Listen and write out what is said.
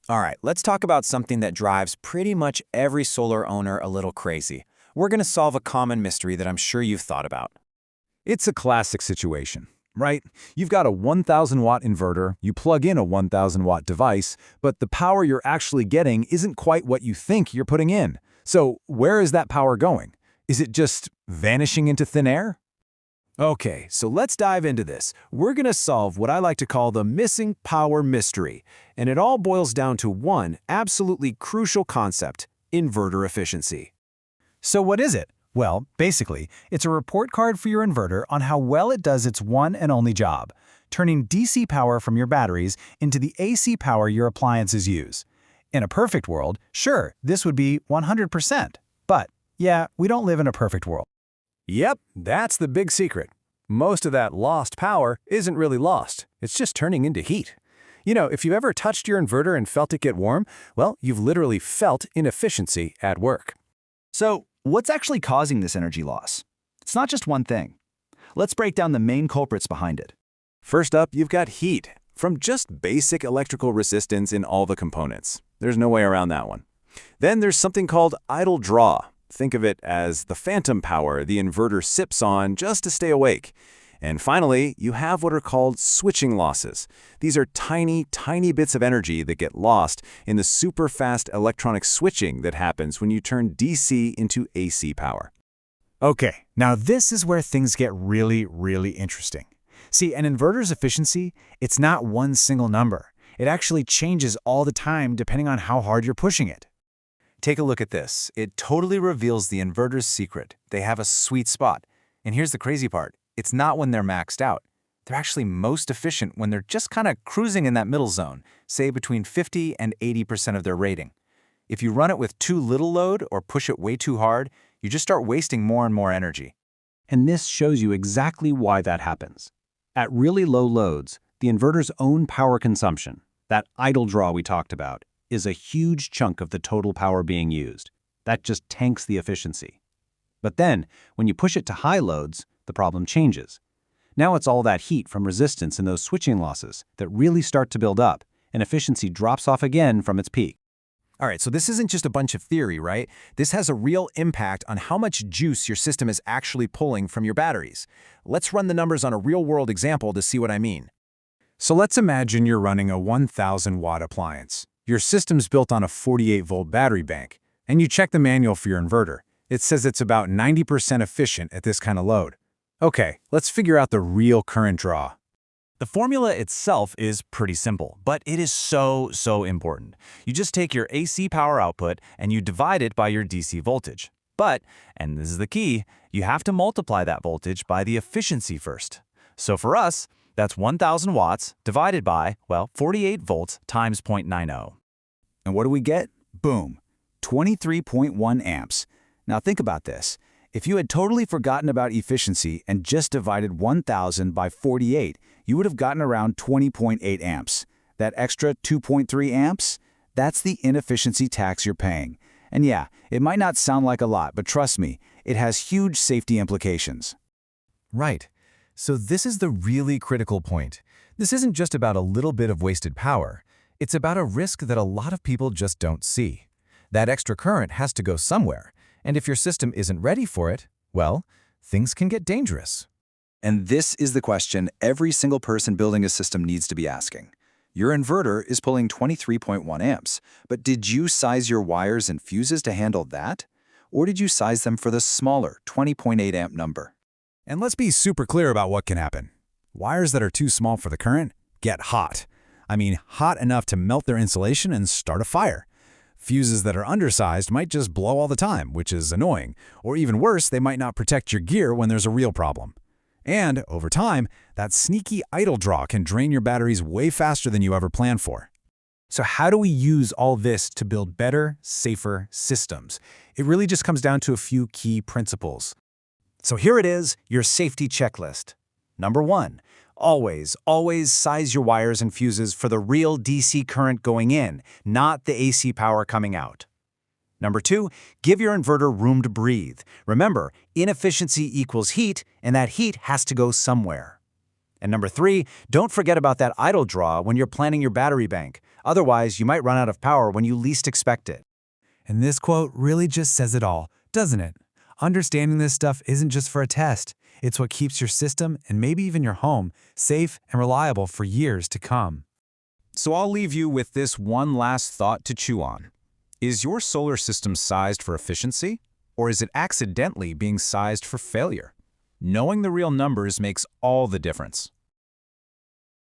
All right, let's talk about something that drives pretty much every solar owner a little crazy. We're going to solve a common mystery that I'm sure you've thought about. It's a classic situation, right? You've got a 1,000-watt inverter, you plug in a 1,000-watt device, but the power you're actually getting isn't quite what you think you're putting in. So where is that power going? Is it just vanishing into thin air? Okay, so let's dive into this. We're going to solve what I like to call the missing power mystery, and it all boils down to one absolutely crucial concept: inverter efficiency. So what is it? Well, basically, it's a report card for your inverter on how well it does its one and only job, turning DC power from your batteries into the AC power your appliances use. In a perfect world, sure, this would be 100%. But, yeah, we don't live in a perfect world. Yep, that's the big secret. Most of that lost power isn't really lost. It's just turning into heat. You know, if you've ever touched your inverter and felt it get warm, well, you've literally felt inefficiency at work. So, what's actually causing this energy loss? It's not just one thing. Let's break down the main culprits behind it. First up, you've got heat from just basic electrical resistance in all the components. There's no way around that one. Then there's something called idle draw. Think of it as the phantom power the inverter sips on just to stay awake. And finally, you have what are called switching losses. These are tiny, tiny bits of energy that get lost in the super fast electronic switching that happens when you turn DC into AC power. Okay, now this is where things get really interesting. See, an inverter's efficiency, it's not one single number. It actually changes all the time depending on how hard you're pushing it. Take a look at this. It totally reveals the inverter's secret. They have a sweet spot. And here's the crazy part. It's not when they're maxed out. They're actually most efficient when they're just kind of cruising in that middle zone, say between 50 and 80% of their rating. If you run it with too little load or push it way too hard, you just start wasting more and more energy. And this shows you exactly why that happens. At really low loads, the inverter's own power consumption, that idle draw we talked about, is a huge chunk of the total power being used. That just tanks the efficiency. But then, when you push it to high loads, the problem changes. Now it's all that heat from resistance and those switching losses that really start to build up, and efficiency drops off again from its peak. All right, so this isn't just a bunch of theory, right? This has a real impact on how much juice your system is actually pulling from your batteries. Let's run the numbers on a real-world example to see what I mean. So let's imagine you're running a 1,000-watt appliance. Your system's built on a 48-volt battery bank, and you check the manual for your inverter. It says it's about 90% efficient at this kind of load. Okay, let's figure out the real current draw. The formula itself is pretty simple, but it is so important. You just take your AC power output and you divide it by your DC voltage. But, and this is the key, you have to multiply that voltage by the efficiency first. So for us, that's 1,000 watts divided by, well, 48 volts times 0.90. And what do we get? Boom, 23.1 amps. Now think about this. If you had totally forgotten about efficiency and just divided 1,000 by 48, you would have gotten around 20.8 amps. That extra 2.3 amps? That's the inefficiency tax you're paying. And yeah, it might not sound like a lot, but trust me, it has huge safety implications. Right. So this is the really critical point. This isn't just about a little bit of wasted power. It's about a risk that a lot of people just don't see. That extra current has to go somewhere, and if your system isn't ready for it, well, things can get dangerous. And this is the question every single person building a system needs to be asking. Your inverter is pulling 23.1 amps, but did you size your wires and fuses to handle that? Or did you size them for the smaller 20.8 amp number? And let's be super clear about what can happen. Wires that are too small for the current get hot. I mean, hot enough to melt their insulation and start a fire. Fuses that are undersized might just blow all the time, which is annoying. Or even worse, they might not protect your gear when there's a real problem. And, over time, that sneaky idle draw can drain your batteries way faster than you ever planned for. So how do we use all this to build better, safer systems? It really just comes down to a few key principles. So here it is, your safety checklist. Number 1, always size your wires and fuses for the real DC current going in, not the AC power coming out. Number 2, give your inverter room to breathe. Remember, inefficiency equals heat, and that heat has to go somewhere. And number 3, don't forget about that idle draw when you're planning your battery bank. Otherwise, you might run out of power when you least expect it. And this quote really just says it all, doesn't it? Understanding this stuff isn't just for a test. It's what keeps your system, and maybe even your home, safe and reliable for years to come. So I'll leave you with this one last thought to chew on. Is your solar system sized for efficiency, or is it accidentally being sized for failure? Knowing the real numbers makes all the difference.